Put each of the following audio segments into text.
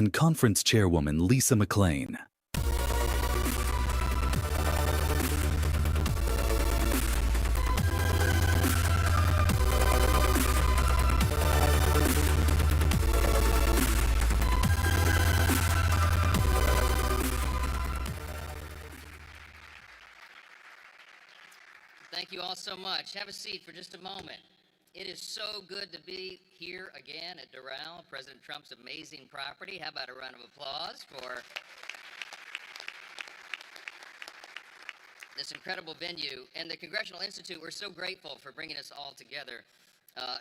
and Conference Chairwoman Lisa McLean. Thank you all so much. Have a seat for just a moment. It is so good to be here again at Doral, President Trump's amazing property. How about a round of applause for this incredible venue? And the Congressional Institute, we're so grateful for bringing us all together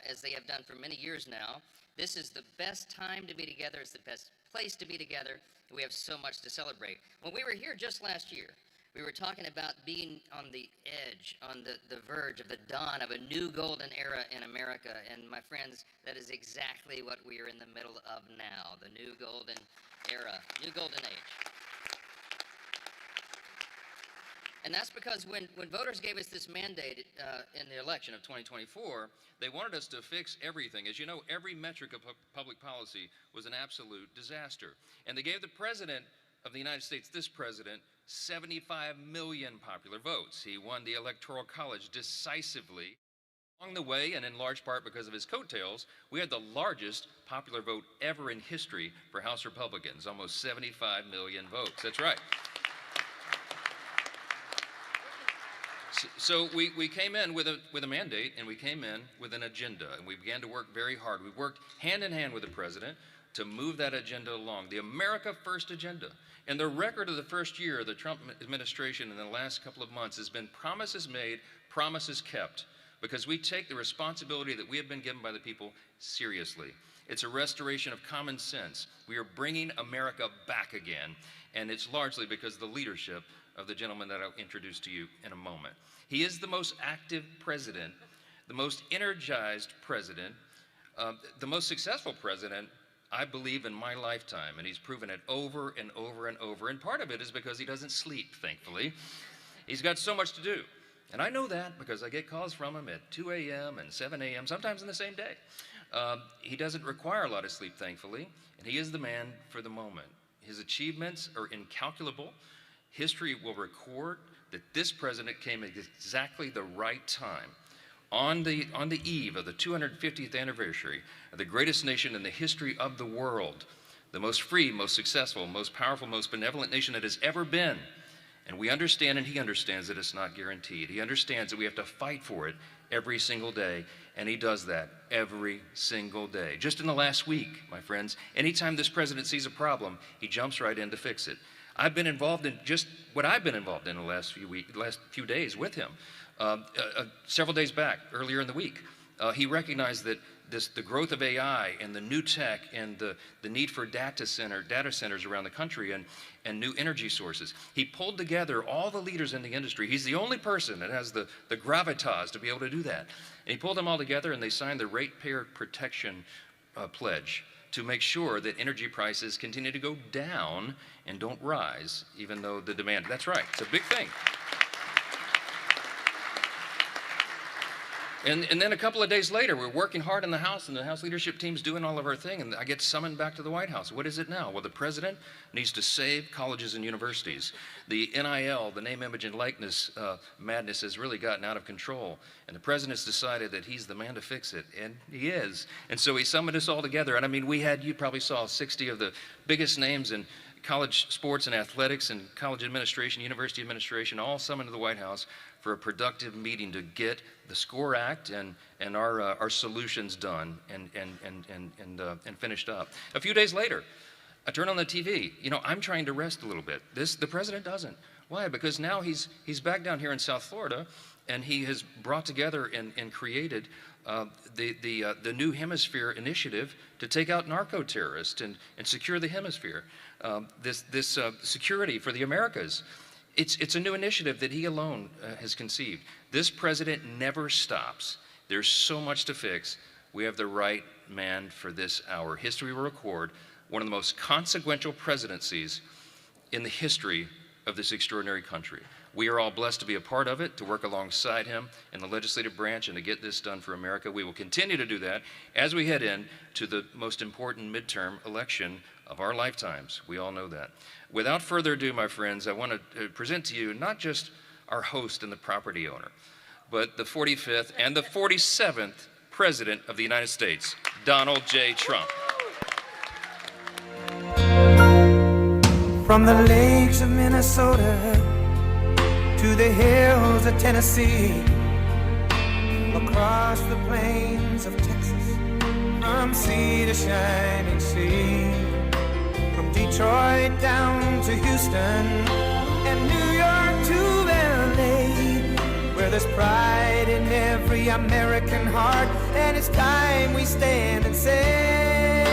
as they have done for many years now. This is the best time to be together. It's the best place to be together. We have so much to celebrate. When we were here just last year, we were talking about being on the edge, on the verge of the dawn of a new golden era in America. And my friends, that is exactly what we are in the middle of now, the new golden era, new golden age. And that's because when voters gave us this mandate in the election of 2024, They wanted us to fix everything. As you know, every metric of public policy was an absolute disaster. And they gave the President of the United States, this president, 75 million popular votes. He won the Electoral College decisively. Along the way, and in large part because of his coattails, we had the largest popular vote ever in history for House Republicans, almost 75 million votes. That's right. So we came in with a mandate, and we came in with an agenda, and we began to work very hard. We worked hand in hand with the president to move that agenda along, the America First agenda. And the record of the first year of the Trump administration in the last couple of months has been promises made, promises kept, because we take the responsibility that we have been given by the people seriously. It's a restoration of common sense. We are bringing America back again, and it's largely because of the leadership of the gentleman that I'll introduce to you in a moment. He is the most active president, the most energized president, the most successful president, I believe, in my lifetime, and he's proven it over and over and over. And part of it is because he doesn't sleep, thankfully. He's got so much to do. And I know that because I get calls from him at 2 a.m. and 7 a.m., sometimes in the same day. He doesn't require a lot of sleep, thankfully, and he is the man for the moment. His achievements are incalculable. History will record that this president came at exactly the right time, on the eve of the 250th anniversary of the greatest nation in the history of the world, the most free, most successful, most powerful, most benevolent nation that has ever been. And we understand, and he understands, that it's not guaranteed. He understands that we have to fight for it every single day, and he does that every single day. Just in the last week, my friends, anytime this president sees a problem, he jumps right in to fix it. I've been involved in just what I've been involved in the last few days with him. Several days back, earlier in the week, he recognized that the growth of AI and the new tech and the need for data centers around the country and new energy sources. He pulled together all the leaders in the industry. He's the only person that has the gravitas to be able to do that. And he pulled them all together, and they signed the Ratepayer Protection Pledge to make sure that energy prices continue to go down and don't rise, even though the demand, that's right, it's a big thing. And then a couple of days later, we're working hard in the House, and the House leadership team's doing all of our thing, and I get summoned back to the White House. What is it now? Well, the president needs to save colleges and universities. The NIL, the name, image, and likeness madness has really gotten out of control, and the president's decided that he's the man to fix it, and he is. And so he summoned us all together, and I mean, you probably saw 60 of the biggest names in college sports and athletics and college administration, university administration, all summoned to the White House for a productive meeting to get the SCORE Act and our solutions done and finished up. A few days later, I turn on the TV. You know, I'm trying to rest a little bit. The president doesn't. Why? Because now he's back down here in South Florida, and he has brought together and created the New Hemisphere initiative to take out narco-terrorists and secure the hemisphere. This security for the Americas. It's a new initiative that he alone has conceived. This president never stops. There's so much to fix. We have the right man for this hour. History will record one of the most consequential presidencies in the history of this extraordinary country. We are all blessed to be a part of it, to work alongside him in the legislative branch and to get this done for America. We will continue to do that as we head in to the most important midterm election of our lifetimes. We all know that. Without further ado, my friends, I want to present to you not just our host and the property owner, but the 45th and the 47th President of the United States, Donald J. Trump. From the lakes of Minnesota to the hills of Tennessee, across the plains of Texas, from sea to shining sea, from Detroit down to Houston and New York to LA, where there's pride in every American heart, and it's time we stand and say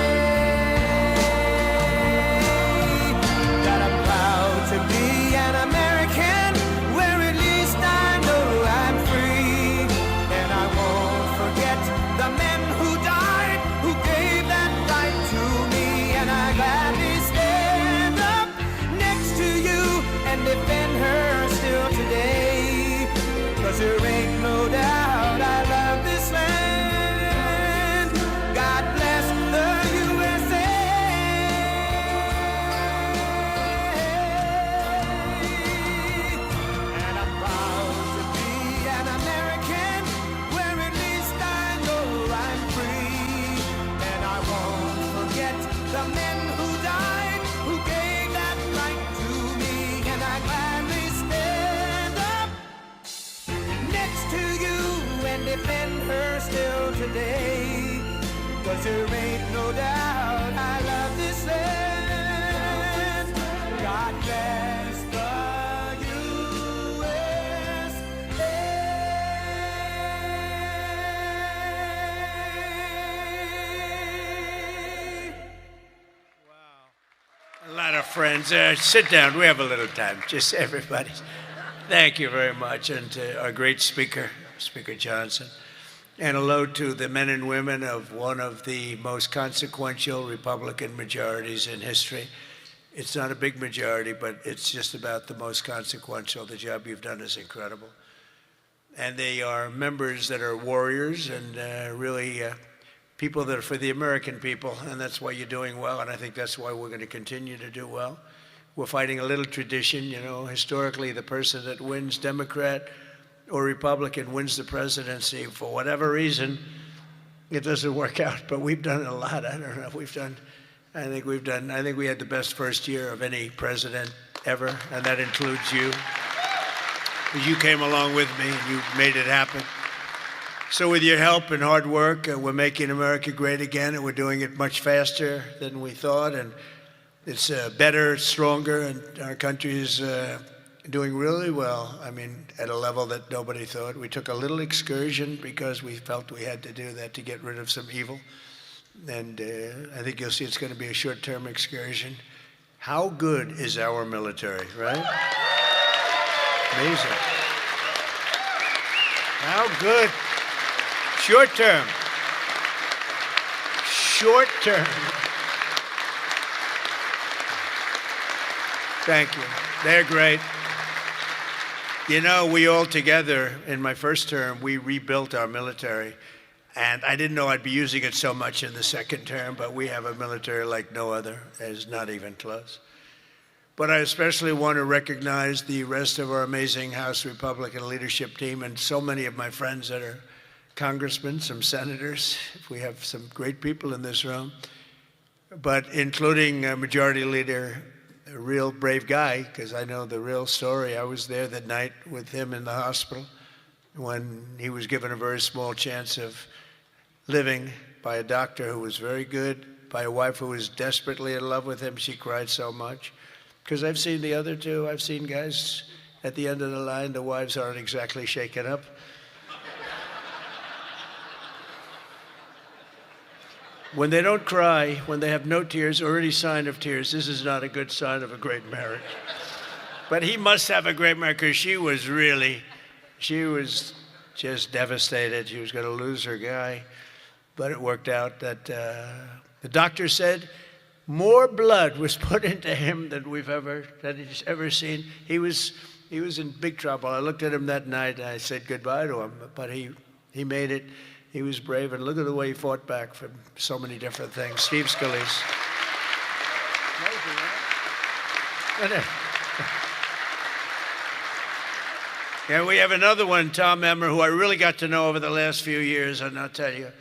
that I'm proud to be an American, where at least I know I'm free, and I won't forget the men who died, who gave that right to me, and I gladly stand up next to you and defend her still today, 'cause there ain't no doubt I love this land. God bless the USA. And I'm proud to be an American, where at least I know I'm free. And I won't forget the men who died, who gave that right to me. And I gladly stand up next to you and defend her still today, 'cause there ain't no doubt I love this land. God bless the USA. A lot of friends. Sit down. We have a little time. Just everybody. Thank you very much. And to our great speaker, Speaker Johnson. And hello to the men and women of one of the most consequential Republican majorities in history. It's not a big majority, but it's just about the most consequential. The job you've done is incredible. And they are members that are warriors and really people that are for the American people, and that's why you're doing well, and I think that's why we're going to continue to do well. We're fighting a little tradition, you know, historically the person that wins, Democrat or Republican, wins the presidency. For whatever reason, it doesn't work out, but we've done a lot. I don't know, I think we had the best first year of any president ever, and that includes you. You came along with me, and you made it happen. So with your help and hard work, we're making America great again, and we're doing it much faster than we thought, and it's better, stronger, and our country is doing really well. I mean, at a level that nobody thought. We took a little excursion because we felt we had to do that to get rid of some evil, and I think you'll see it's going to be a short-term excursion. How good is our military, right? Amazing. How good. Short term. Short term. Thank you. They're great. You know, we all together, in my first term, we rebuilt our military. And I didn't know I'd be using it so much in the second term, but we have a military like no other. It's not even close. But I especially want to recognize the rest of our amazing House Republican leadership team and so many of my friends that are congressmen, some senators. We have some great people in this room, but including Majority Leader, a real brave guy, because I know the real story. I was there that night with him in the hospital when he was given a very small chance of living by a doctor who was very good, by a wife who was desperately in love with him. She cried so much. Because I've seen the other two. I've seen guys at the end of the line, the wives aren't exactly shaken up. When they don't cry, when they have no tears or any sign of tears, this is not a good sign of a great marriage. But he must have a great marriage, because she was just devastated. She was going to lose her guy. But it worked out that the doctor said more blood was put into him than he's ever seen. He was in big trouble. I looked at him that night and I said goodbye to him, but he made it. He was brave, and look at the way he fought back from so many different things. Steve Scalise. Yeah, we have another one, Tom Emmer, who I really got to know over the last few years, and I'll tell you,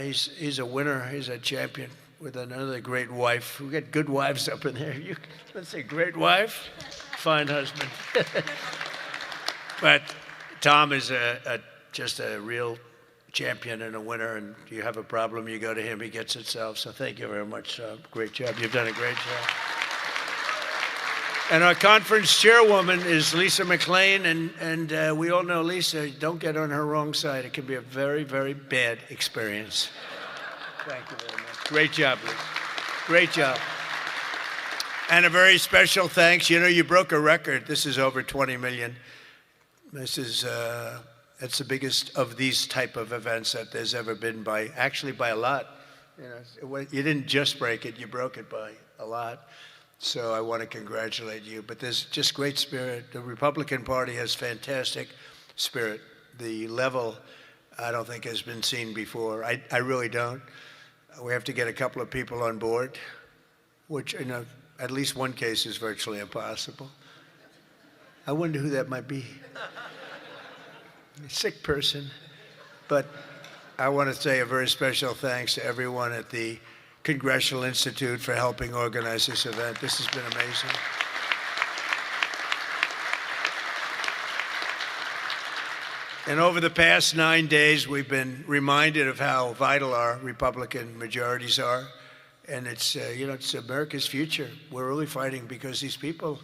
he's a winner. He's a champion with another great wife. We got good wives up in there. Let's say great wife, fine husband. But Tom is just a real champion and a winner, and you have a problem, you go to him, he gets it solved. So thank you very much. Great job. You've done a great job. And our conference chairwoman is Lisa McLean, and we all know Lisa. Don't get on her wrong side. It can be a very, very bad experience. Thank you very much. Great job, Lisa. Great job. And a very special thanks. You know, you broke a record. This is over 20 million. This is it's the biggest of these type of events that there's ever been by a lot. You know, you didn't just break it. You broke it by a lot. So I want to congratulate you. But there's just great spirit. The Republican Party has fantastic spirit. The level, I don't think, has been seen before. I really don't. We have to get a couple of people on board, which in at least one case is virtually impossible. I wonder who that might be. A sick person. But I want to say a very special thanks to everyone at the Congressional Institute for helping organize this event. This has been amazing. And over the past 9 days, we've been reminded of how vital our Republican majorities are. And it's America's future. We're really fighting because these people,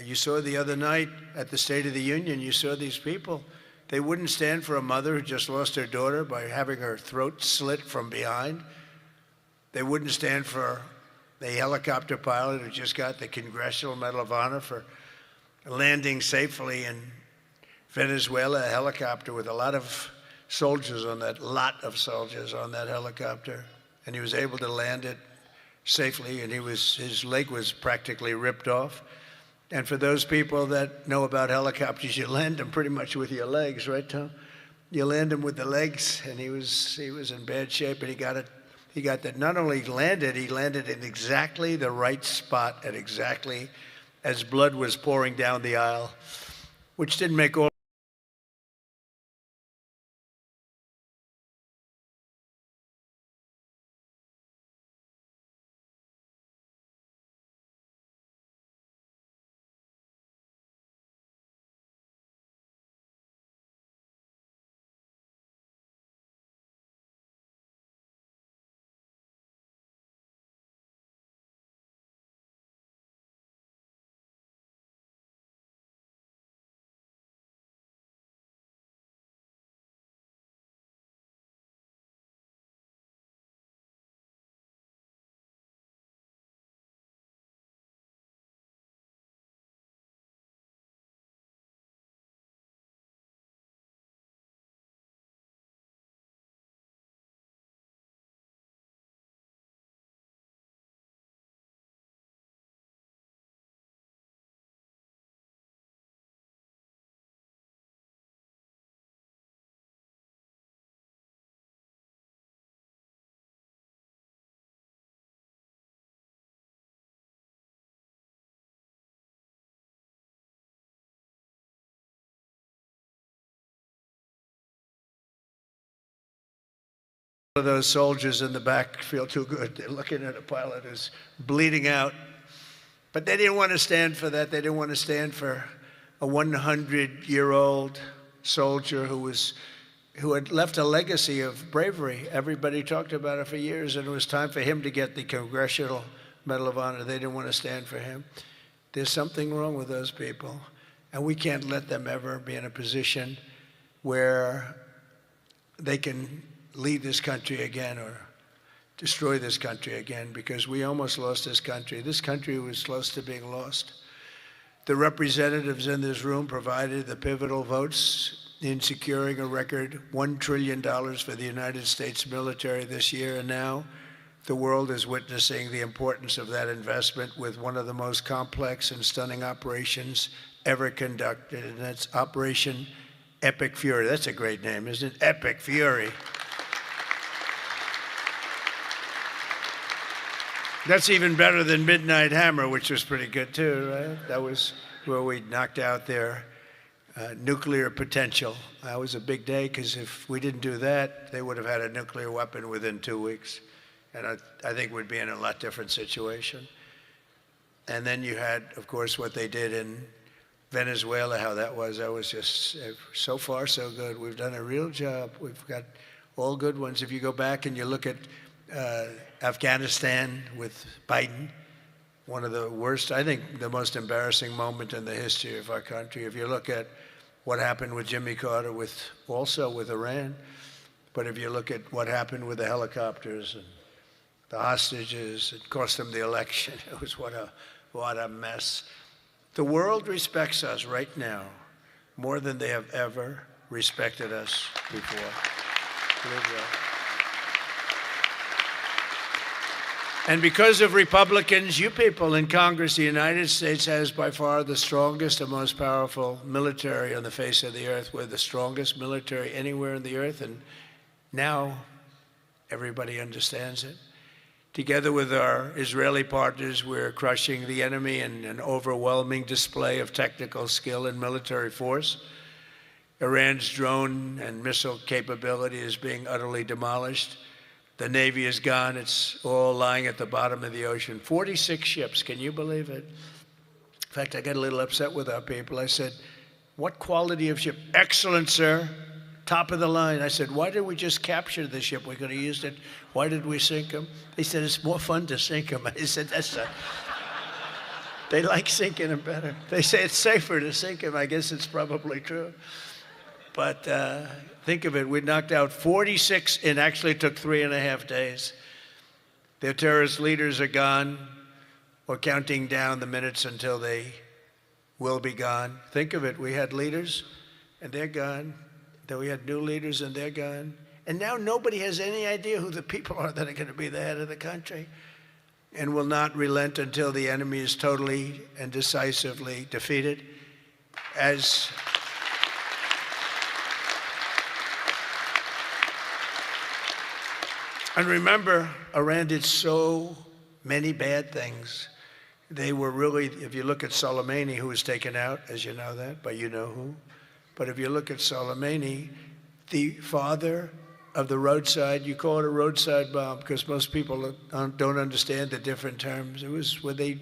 you saw the other night at the State of the Union, you saw these people. They wouldn't stand for a mother who just lost her daughter by having her throat slit from behind. They wouldn't stand for a helicopter pilot who just got the Congressional Medal of Honor for landing safely in Venezuela, a helicopter with a lot of soldiers on that helicopter. And he was able to land it safely, and his leg was practically ripped off. And for those people that know about helicopters, you land them pretty much with your legs, right, Tom? You land them with the legs, and he was in bad shape, and he got that. Not only landed, he landed in exactly the right spot at exactly as blood was pouring down the aisle, which didn't make all of those soldiers in the back feel too good. They're looking at a pilot who's bleeding out. But they didn't want to stand for that. They didn't want to stand for a 100-year-old soldier who had left a legacy of bravery. Everybody talked about it for years, and it was time for him to get the Congressional Medal of Honor. They didn't want to stand for him. There's something wrong with those people, and we can't let them ever be in a position where they can lead this country again or destroy this country again, because we almost lost this country. This country was close to being lost. The representatives in this room provided the pivotal votes in securing a record $1 trillion for the United States military this year, and now the world is witnessing the importance of that investment with one of the most complex and stunning operations ever conducted, and that's Operation Epic Fury. That's a great name, isn't it? Epic Fury. That's even better than Midnight Hammer, which was pretty good too, right? That was where we knocked out their nuclear potential. That was a big day because if we didn't do that, they would have had a nuclear weapon within 2 weeks. And I think we'd be in a lot different situation. And then you had, of course, what they did in Venezuela, how that was just so far so good. We've done a real job. We've got all good ones. If you go back and you look at Afghanistan with Biden, one of the worst, I think the most embarrassing moment in the history of our country. If you look at what happened with Jimmy Carter, also with Iran, but if you look at what happened with the helicopters and the hostages, it cost them the election. It was what a mess. The world respects us right now more than they have ever respected us before. Believe that. And because of Republicans, you people in Congress, the United States has by far the strongest and most powerful military on the face of the earth. We're the strongest military anywhere in the earth, and now everybody understands it. Together with our Israeli partners, we're crushing the enemy in an overwhelming display of technical skill and military force. Iran's drone and missile capability is being utterly demolished. The Navy is gone. It's all lying at the bottom of the ocean. 46 ships, can you believe it? In fact, I got a little upset with our people. I said, what quality of ship? Excellent, sir. Top of the line. I said, why did we just capture the ship? We could have used it. Why did we sink them? They said, it's more fun to sink them. I said, they like sinking them better. They say it's safer to sink them. I guess it's probably true. But think of it, we knocked out 46, and actually took 3.5 days. Their terrorist leaders are gone. We're counting down the minutes until they will be gone. Think of it, we had leaders, and they're gone. Then we had new leaders, and they're gone. And now nobody has any idea who the people are that are going to be the head of the country, and will not relent until the enemy is totally and decisively defeated. And remember, Iran did so many bad things. They were really, if you look at Soleimani, who was taken out, as you know that, but you know who. But if you look at Soleimani, the father of the roadside, you call it a roadside bomb because most people don't understand the different terms. It was where they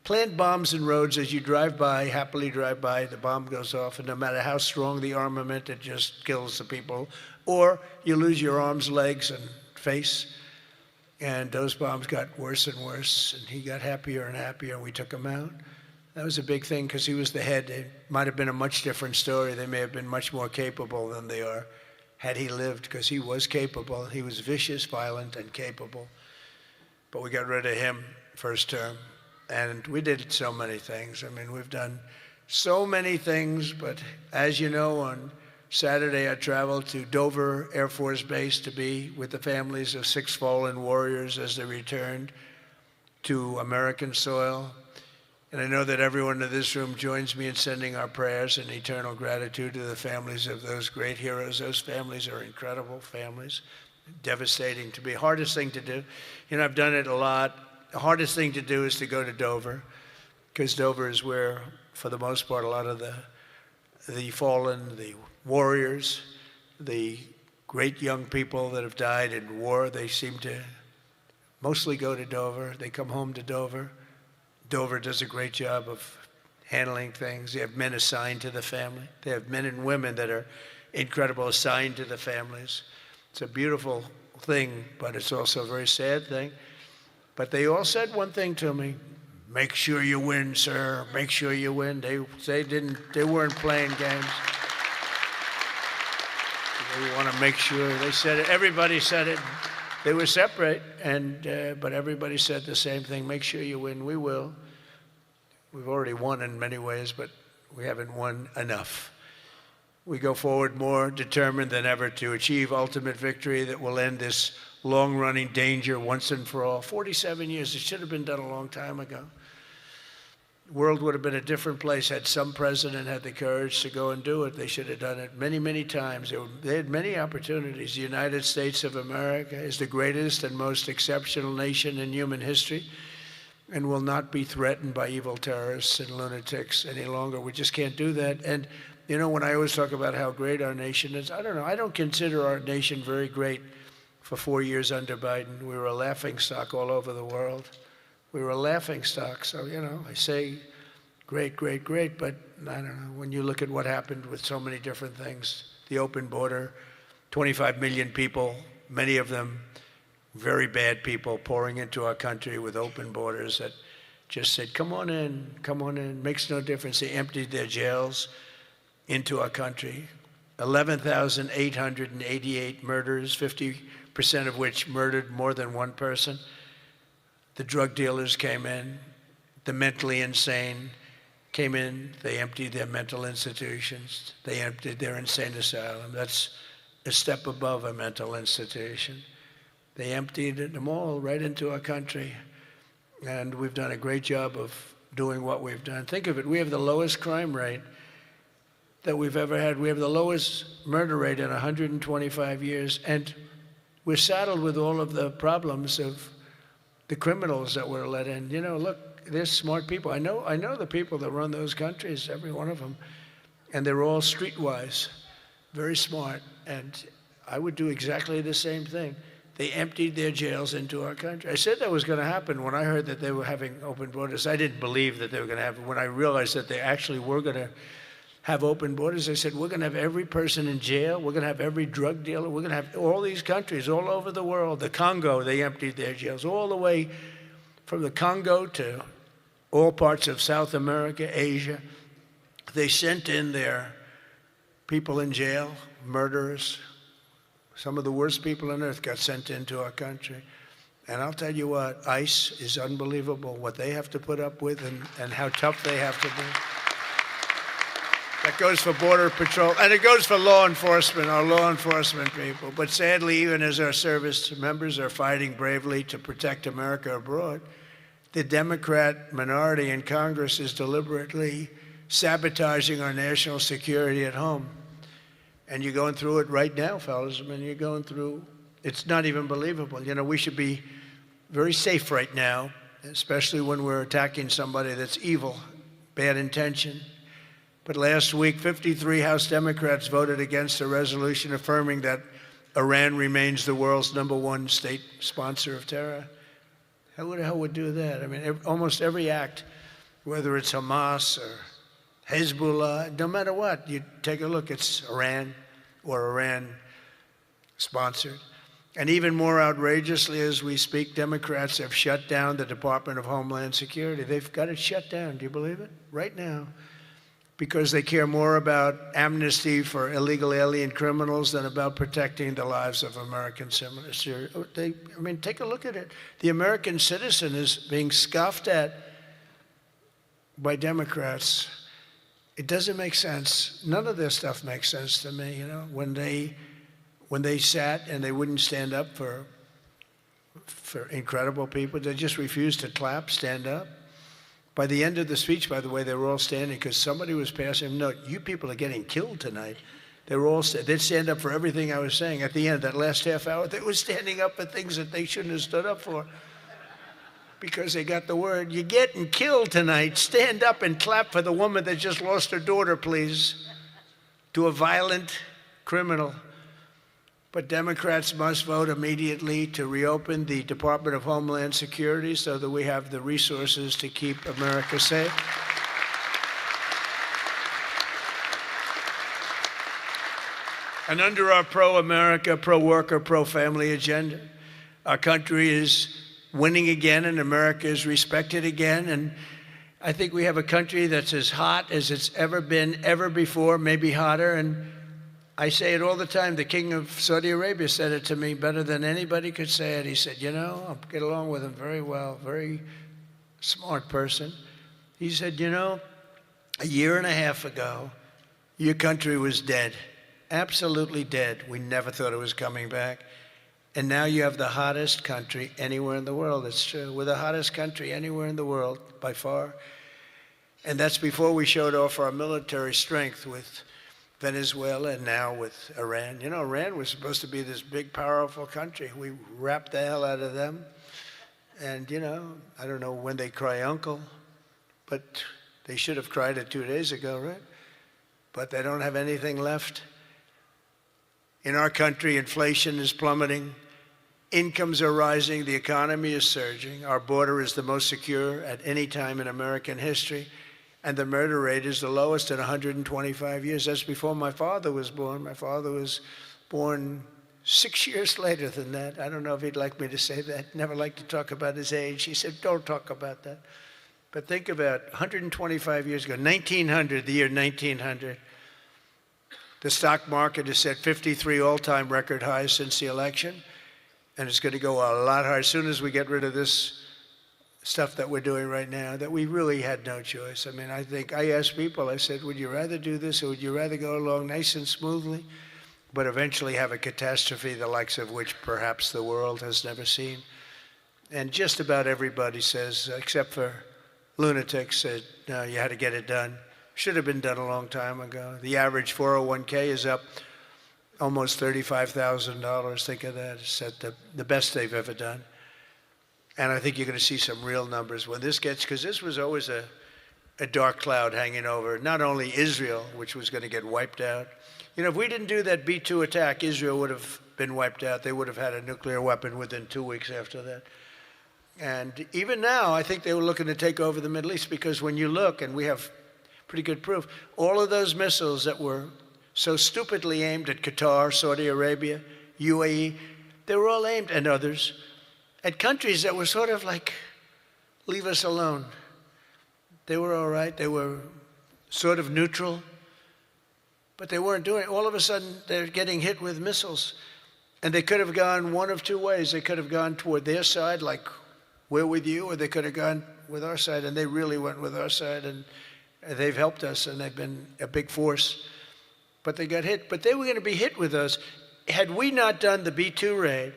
plant bombs in roads as you drive by, happily drive by, the bomb goes off, and no matter how strong the armament, it just kills the people. Or you lose your arms, legs, and face. And those bombs got worse and worse, and he got happier and happier, and we took him out. That was a big thing because he was the head. It might have been a much different story. They may have been much more capable than they are had he lived, because he was capable. He was vicious, violent, and capable. But we got rid of him first term. And we did so many things. I mean, we've done so many things, but as you know, on Saturday, I traveled to Dover Air Force Base to be with the families of 6 fallen warriors as they returned to American soil. And I know that everyone in this room joins me in sending our prayers and eternal gratitude to the families of those great heroes. Those families are incredible families, devastating to be. Hardest thing to do, you know, I've done it a lot. The hardest thing to do is to go to Dover, because Dover is where, for the most part, a lot of the fallen, the warriors, the great young people that have died in war, they seem to mostly go to Dover. They come home to Dover. Dover does a great job of handling things. They have men assigned to the family. They have men and women that are incredible, assigned to the families. It's a beautiful thing, but it's also a very sad thing. But they all said one thing to me: make sure you win, sir. Make sure you win. They weren't playing games. They want to make sure. They said it. Everybody said it. They were separate, but everybody said the same thing: make sure you win. We will. We've already won in many ways, but we haven't won enough. We go forward more determined than ever to achieve ultimate victory that will end this long-running danger once and for all. 47 years, it should have been done a long time ago. The world would have been a different place had some president had the courage to go and do it. They should have done it many, many times. They had many opportunities. The United States of America is the greatest and most exceptional nation in human history and will not be threatened by evil terrorists and lunatics any longer. We just can't do that. And, you know, when I always talk about how great our nation is, I don't know. I don't consider our nation very great for 4 years under Biden. We were a laughingstock all over the world. We were a laughingstock. So, you know, I say great, great, great, but I don't know. When you look at what happened with so many different things, the open border, 25 million people, many of them very bad people pouring into our country with open borders that just said, come on in, makes no difference. They emptied their jails into our country. 11,888 murders, 50% of which murdered more than one person. The drug dealers came in, the mentally insane came in, they emptied their mental institutions, they emptied their insane asylum. That's a step above a mental institution. They emptied them all right into our country, and we've done a great job of doing what we've done. Think of it, we have the lowest crime rate that we've ever had. We have the lowest murder rate in 125 years, and we're saddled with all of the problems of the criminals that were let in. You know, look, they're smart people. I know the people that run those countries, every one of them, and they're all streetwise, very smart, and I would do exactly the same thing. They emptied their jails into our country. I said that was going to happen when I heard that they were having open borders. I didn't believe that they were going to have it. When I realized that they actually were going to have open borders, I said, we're going to have every person in jail. We're going to have every drug dealer. We're going to have all these countries all over the world. The Congo, they emptied their jails all the way from the Congo to all parts of South America, Asia. They sent in their people in jail, murderers. Some of the worst people on earth got sent into our country. And I'll tell you what, ICE is unbelievable, what they have to put up with and how tough they have to be. That goes for Border Patrol, and it goes for law enforcement, our law enforcement people. But sadly, even as our service members are fighting bravely to protect America abroad, the Democrat minority in Congress is deliberately sabotaging our national security at home. And you're going through it right now, fellas. I mean, you're going through, it's not even believable. You know, we should be very safe right now, especially when we're attacking somebody that's evil, bad intention. But last week, 53 House Democrats voted against a resolution affirming that Iran remains the world's #1 state sponsor of terror. Who the hell would do that? I mean, almost every act, whether it's Hamas or Hezbollah, no matter what, you take a look, it's Iran or Iran sponsored. And even more outrageously, as we speak, Democrats have shut down the Department of Homeland Security. They've got it shut down. Do you believe it? Right now. Because they care more about amnesty for illegal alien criminals than about protecting the lives of American citizens. I mean, take a look at it. The American citizen is being scoffed at by Democrats. It doesn't make sense. None of this stuff makes sense to me, you know, when they sat and they wouldn't stand up for incredible people. They just refused to clap, stand up. By the end of the speech, by the way, they were all standing because somebody was passing them. No, you people are getting killed tonight. They were all, they'd stand up for everything I was saying. At the end, that last half hour, they were standing up for things that they shouldn't have stood up for because they got the word, you're getting killed tonight. Stand up and clap for the woman that just lost her daughter, please, to a violent criminal. But Democrats must vote immediately to reopen the Department of Homeland Security so that we have the resources to keep America safe. And under our pro-America, pro-worker, pro-family agenda, our country is winning again and America is respected again. And I think we have a country that's as hot as it's ever been, ever before, maybe hotter. And I say it all the time. The king of Saudi Arabia said it to me better than anybody could say it. He said, you know, I get along with him very well, very smart person. He said, you know, a year and a half ago, your country was dead, absolutely dead. We never thought it was coming back. And now you have the hottest country anywhere in the world. It's true. We're the hottest country anywhere in the world by far. And that's before we showed off our military strength with Venezuela and now with Iran. You know, Iran was supposed to be this big, powerful country. We wrapped the hell out of them. And, you know, I don't know when they cry uncle, but they should have cried it 2 days ago, right? But they don't have anything left. In our country, inflation is plummeting. Incomes are rising. The economy is surging. Our border is the most secure at any time in American history. And the murder rate is the lowest in 125 years. That's before my father was born. My father was born 6 years later than that. I don't know if he'd like me to say that. Never liked to talk about his age. He said, don't talk about that. But think about 125 years ago, 1900, the year 1900. The stock market has set 53 all-time record highs since the election. And it's going to go a lot higher as soon as we get rid of this stuff that we're doing right now, that we really had no choice. I mean, I asked people, I said, would you rather do this or would you rather go along nice and smoothly, but eventually have a catastrophe the likes of which perhaps the world has never seen? And just about everybody says, except for lunatics, said, no, you had to get it done. Should have been done a long time ago. The average 401k is up almost $35,000. Think of that. It's at the best they've ever done. And I think you're going to see some real numbers when this gets, because this was always a dark cloud hanging over not only Israel, which was going to get wiped out. You know, if we didn't do that B-2 attack, Israel would have been wiped out. They would have had a nuclear weapon within 2 weeks after that. And even now, I think they were looking to take over the Middle East, because when you look, and we have pretty good proof, all of those missiles that were so stupidly aimed at Qatar, Saudi Arabia, UAE, they were all aimed, and others, at countries that were sort of like, leave us alone. They were all right. They were sort of neutral, but they weren't doing it. All of a sudden, they're getting hit with missiles. And they could have gone one of two ways. They could have gone toward their side, like we're with you, or they could have gone with our side, and they really went with our side, and they've helped us, and they've been a big force. But they got hit. But they were going to be hit with us. Had we not done the B-2 raid,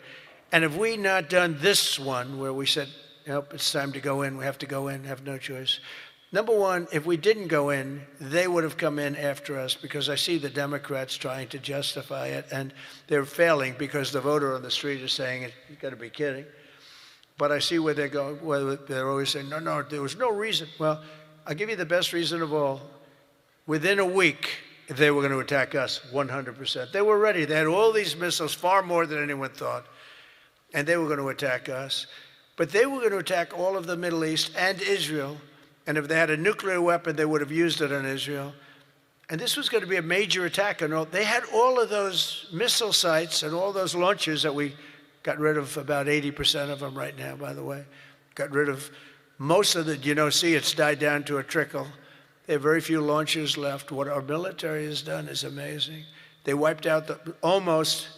and if we not done this one where we said, nope, it's time to go in, we have to go in, have no choice. Number one, if we didn't go in, they would have come in after us, because I see the Democrats trying to justify it, and they're failing because the voter on the street is saying, you've got to be kidding. But I see where they're going, where they're always saying, no, there was no reason. Well, I'll give you the best reason of all. Within a week, they were going to attack us 100%. They were ready. They had all these missiles, far more than anyone thought. And they were going to attack us. But they were going to attack all of the Middle East and Israel. And if they had a nuclear weapon, they would have used it on Israel. And this was going to be a major attack. And they had all of those missile sites and all those launchers that we got rid of, about 80% of them right now, by the way. Got rid of most of the, see, it's died down to a trickle. There are very few launchers left. What our military has done is amazing. They wiped out almost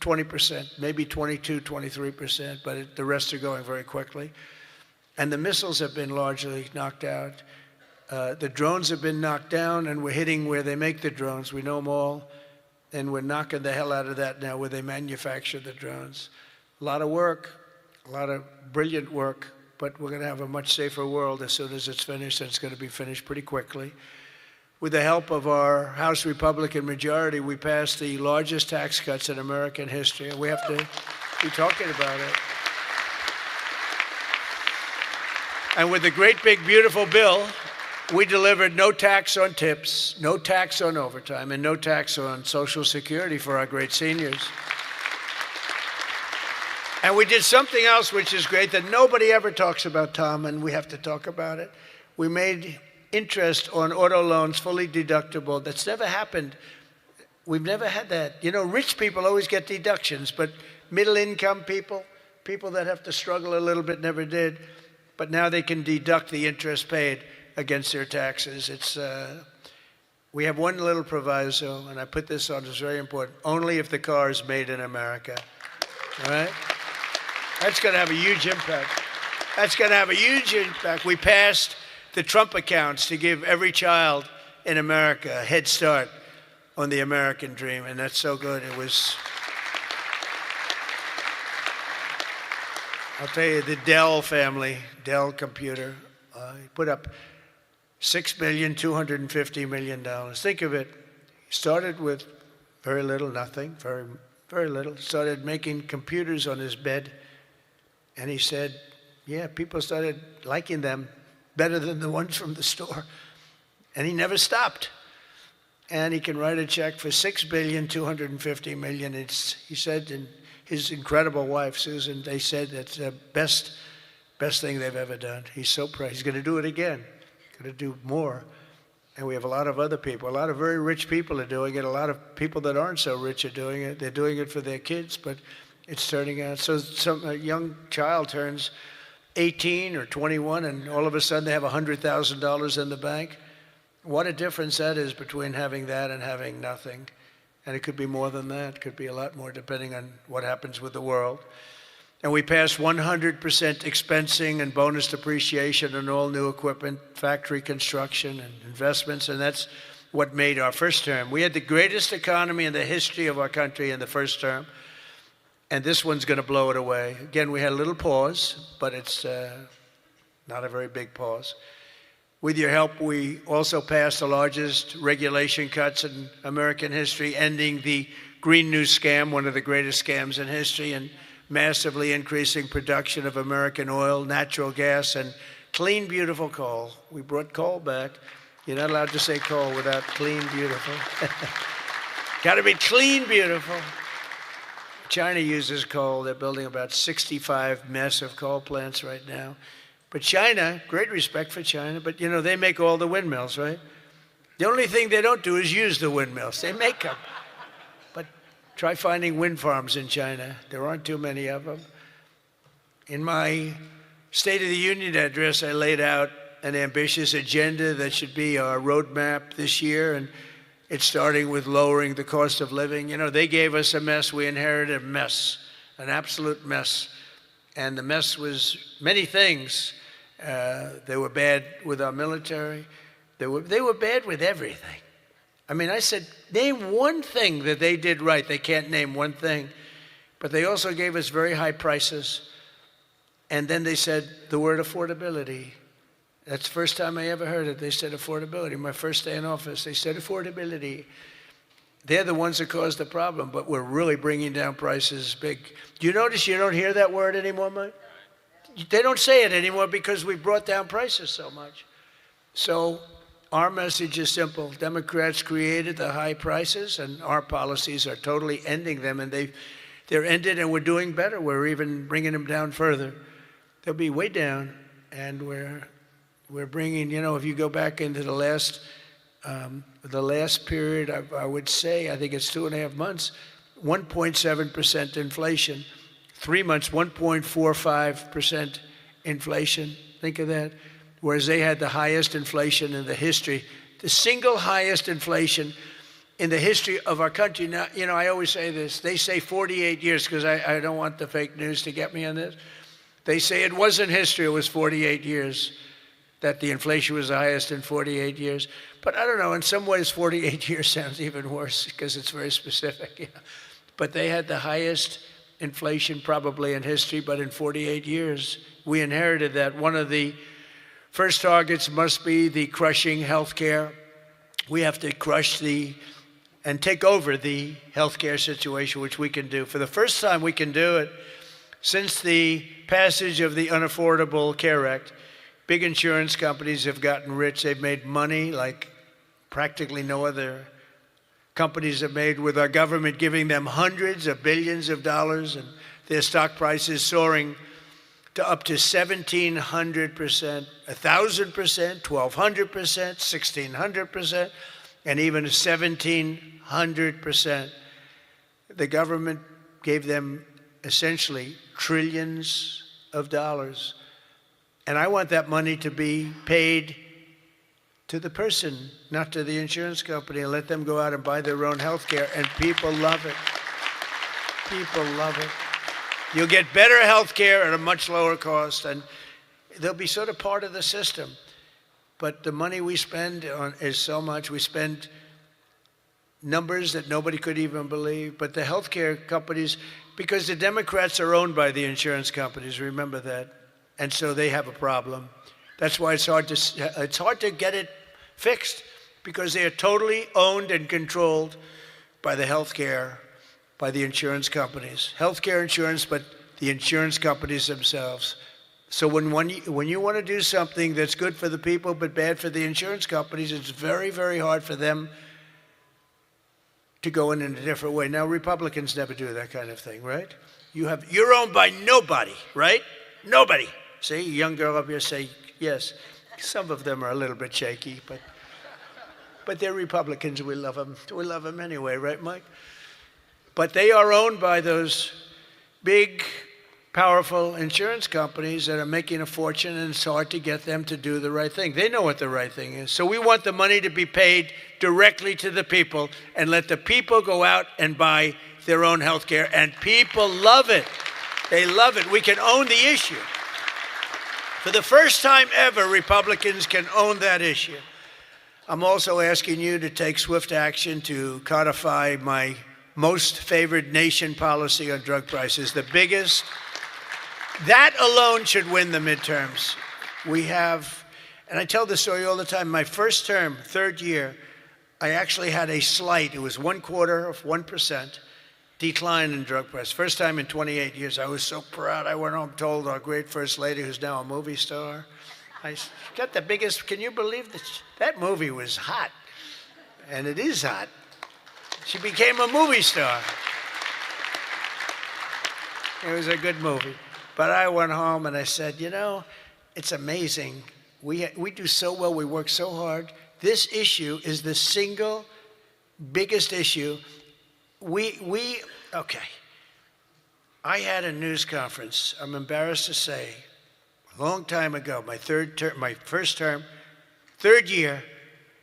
20%, maybe 22, 23%, but the rest are going very quickly. And the missiles have been largely knocked out. The drones have been knocked down, and we're hitting where they make the drones. We know them all, and we're knocking the hell out of that now where they manufacture the drones. A lot of work, a lot of brilliant work, but we're going to have a much safer world as soon as it's finished, and it's going to be finished pretty quickly. With the help of our House Republican majority, we passed the largest tax cuts in American history, and we have to be talking about it. And with the great, big, beautiful bill, we delivered no tax on tips, no tax on overtime, and no tax on Social Security for our great seniors. And we did something else which is great that nobody ever talks about, Tom, and we have to talk about it. We made interest on auto loans fully deductible. That's never happened. We've never had that. Rich people always get deductions, but middle-income people, people that have to struggle a little bit, never did. But now they can deduct the interest paid against their taxes. We have one little proviso, and I put this on, it's very important, only if the car is made in America, all right? That's going to have a huge impact. That's going to have a huge impact. We passed the Trump accounts to give every child in America a head start on the American dream, and that's so good. I'll tell you, the Dell family, Dell computer, put up $6,250,000,000. Think of it. He started with very little, nothing, very little. Started making computers on his bed. And he said, yeah, people started liking them better than the ones from the store. And he never stopped. And he can write a check for $6,250,000,000. He said, and his incredible wife, Susan, they said that's the best thing they've ever done. He's so proud. He's going to do it again. Going to do more. And we have a lot of other people. A lot of very rich people are doing it. A lot of people that aren't so rich are doing it. They're doing it for their kids, but it's turning out. So a young child turns 18 or 21, and all of a sudden they have $100,000 in the bank. What a difference that is between having that and having nothing. And it could be more than that. It could be a lot more depending on what happens with the world. And we passed 100% expensing and bonus depreciation on all new equipment, factory construction and investments, and that's what made our first term. We had the greatest economy in the history of our country in the first term, and this one's going to blow it away. Again, we had a little pause, but it's not a very big pause. With your help, we also passed the largest regulation cuts in American history, ending the Green New Scam, one of the greatest scams in history, and massively increasing production of American oil, natural gas, and clean, beautiful coal. We brought coal back. You're not allowed to say coal without clean, beautiful. Got to be clean, beautiful. China uses coal. They're building about 65 massive coal plants right now. But China, great respect for China, but you know, they make all the windmills, right? The only thing they don't do is use the windmills. They make them. But try finding wind farms in China. There aren't too many of them. In my State of the Union address, I laid out an ambitious agenda that should be our roadmap this year, and it's starting with lowering the cost of living. You know, they gave us a mess. We inherited a mess, an absolute mess. And the mess was many things. They were bad with our military. They were bad with everything. I mean, I said, name one thing that they did right. They can't name one thing. But they also gave us very high prices. And then they said the word affordability. That's the first time I ever heard it. They said affordability. My first day in office, they said affordability. They're the ones that caused the problem, but we're really bringing down prices big. Do you notice you don't hear that word anymore, Mike? They don't say it anymore because we brought down prices so much. So our message is simple. Democrats created the high prices, and our policies are totally ending them, and they're ended, and we're doing better. We're even bringing them down further. They'll be way down, and we're bringing, you know, if you go back into the last period, I would say, I think it's 2.5 months, 1.7% inflation. 3 months, 1.45% inflation. Think of that. Whereas they had the highest inflation in the history, the single highest inflation in the history of our country. Now, you know, I always say this. They say 48 years because I don't want the fake news to get me on this. They say it wasn't history, it was 48 years. That the inflation was the highest in 48 years. But I don't know, in some ways 48 years sounds even worse because it's very specific. Yeah. But they had the highest inflation probably in history, but in 48 years, we inherited that. One of the first targets must be the crushing healthcare. We have to crush and take over the healthcare situation, which we can do. For the first time, we can do it since the passage of the Unaffordable Care Act. Big insurance companies have gotten rich. They've made money like practically no other companies have made, with our government giving them hundreds of billions of dollars, and their stock prices soaring to up to 1,700%, 1,000%, 1,200%, 1,600%, and even 1,700%. The government gave them essentially trillions of dollars. And I want that money to be paid to the person, not to the insurance company, and let them go out and buy their own health care. And people love it. People love it. You'll get better health care at a much lower cost, and they'll be sort of part of the system. But the money we spend is so much. We spend numbers that nobody could even believe. But the health care companies, because the Democrats are owned by the insurance companies, remember that. And so they have a problem. That's why it's hard to get it fixed, because they are totally owned and controlled by the healthcare, by the insurance companies. Healthcare insurance, but the insurance companies themselves. So when you want to do something that's good for the people but bad for the insurance companies, it's very, very hard for them to go in a different way. Now, Republicans never do that kind of thing, right? You're owned by nobody, right? Nobody. See, a young girl up here say yes. Some of them are a little bit shaky, but they're Republicans. We love them. We love them anyway, right, Mike? But they are owned by those big, powerful insurance companies that are making a fortune, and it's hard to get them to do the right thing. They know what the right thing is. So we want the money to be paid directly to the people and let the people go out and buy their own health care. And people love it. They love it. We can own the issue. For the first time ever, Republicans can own that issue. I'm also asking you to take swift action to codify my most favored nation policy on drug prices, the biggest. That alone should win the midterms. We have, and I tell this story all the time, my first term, third year, I actually had a slight, it was 1/4% decline in drug price. First time in 28 years. I was so proud. I went home, told our great First Lady, who's now a movie star, I got the biggest, can you believe this? That movie was hot, and it is hot. She became a movie star. It was a good movie. But I went home and I said, you know, it's amazing. We do so well, we work so hard. This issue is the single biggest issue. Okay. I had a news conference, I'm embarrassed to say, a long time ago, my first term, third year,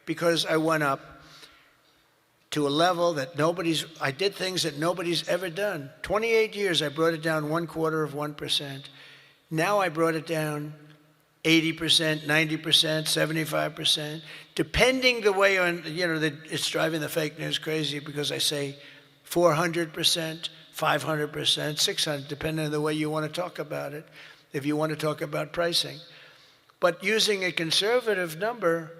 because I went up to a level that I did things that nobody's ever done. 28 years, I brought it down 1/4%. Now I brought it down 80%, 90%, 75%, depending the way on, it's driving the fake news crazy because I say 400%, 500%, 600, depending on the way you want to talk about it, if you want to talk about pricing. But using a conservative number,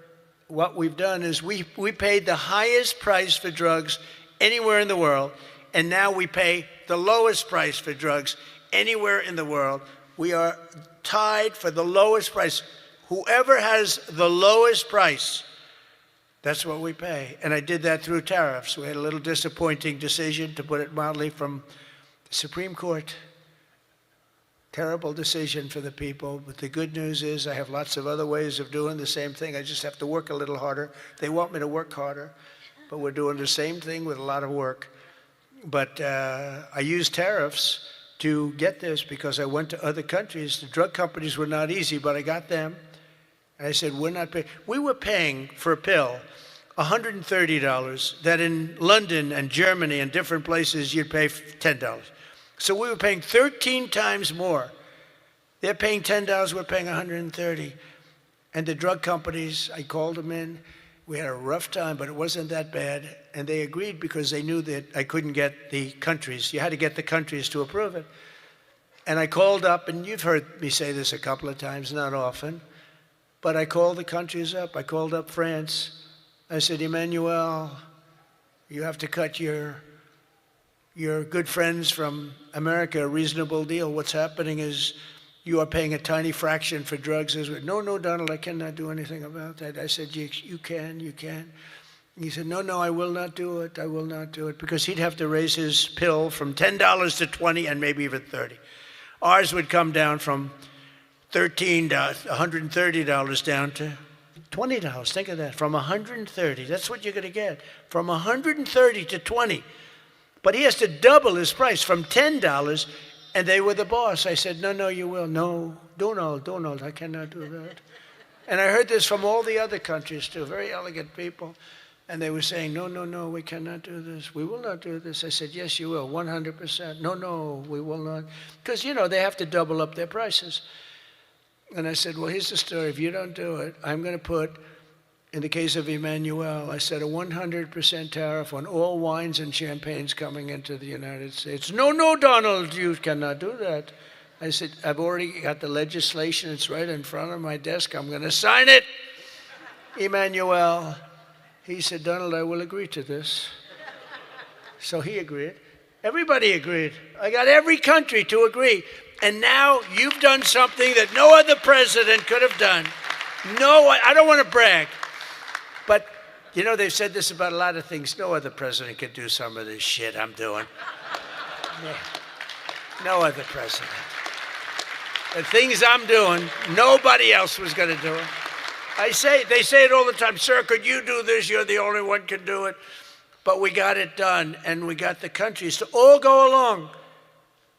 what we've done is we paid the highest price for drugs anywhere in the world, and now we pay the lowest price for drugs anywhere in the world. We are tied for the lowest price. Whoever has the lowest price, that's what we pay. And I did that through tariffs. We had a little disappointing decision, to put it mildly, from the Supreme Court. Terrible decision for the people, but the good news is I have lots of other ways of doing the same thing. I just have to work a little harder. They want me to work harder, but we're doing the same thing with a lot of work. But I used tariffs to get this because I went to other countries. The drug companies were not easy, but I got them. And I said, we're not paying. We were paying for a pill $130 that in London and Germany and different places you'd pay $10. So we were paying 13 times more. They're paying $10, we're paying $130. And the drug companies, I called them in. We had a rough time, but it wasn't that bad. And they agreed because they knew that I couldn't get the countries. You had to get the countries to approve it. And I called up, and you've heard me say this a couple of times, not often, but I called the countries up. I called up France. I said, Emmanuel, you have to cut your good friends from America a reasonable deal. What's happening is you are paying a tiny fraction for drugs. No, Donald, I cannot do anything about that. I said, you can. He said, no, I will not do it. I will not do it. Because he'd have to raise his pill from $10 to $20 and maybe even $30. Ours would come down from $13, $130 down to $20. Think of that. From $130, that's what you're going to get. From $130 to $20. But he has to double his price from $10, and they were the boss. I said, no, you will. No, Donald, I cannot do that. And I heard this from all the other countries too, very elegant people. And they were saying, no, we cannot do this. We will not do this. I said, yes, you will, 100%. No, we will not. Because, they have to double up their prices. And I said, well, here's the story. If you don't do it, I'm going to put, in the case of Emmanuel, I said a 100% tariff on all wines and champagnes coming into the United States. No, Donald, you cannot do that. I said, I've already got the legislation. It's right in front of my desk. I'm going to sign it. Emmanuel, he said, Donald, I will agree to this. So he agreed. Everybody agreed. I got every country to agree. And now you've done something that no other president could have done. No, I don't want to brag. But, you know, they've said this about a lot of things. No other president could do some of this shit I'm doing. Yeah. No other president. The things I'm doing, nobody else was going to do it. They say it all the time, sir, could you do this? You're the only one can do it. But we got it done, and we got the countries to all go along.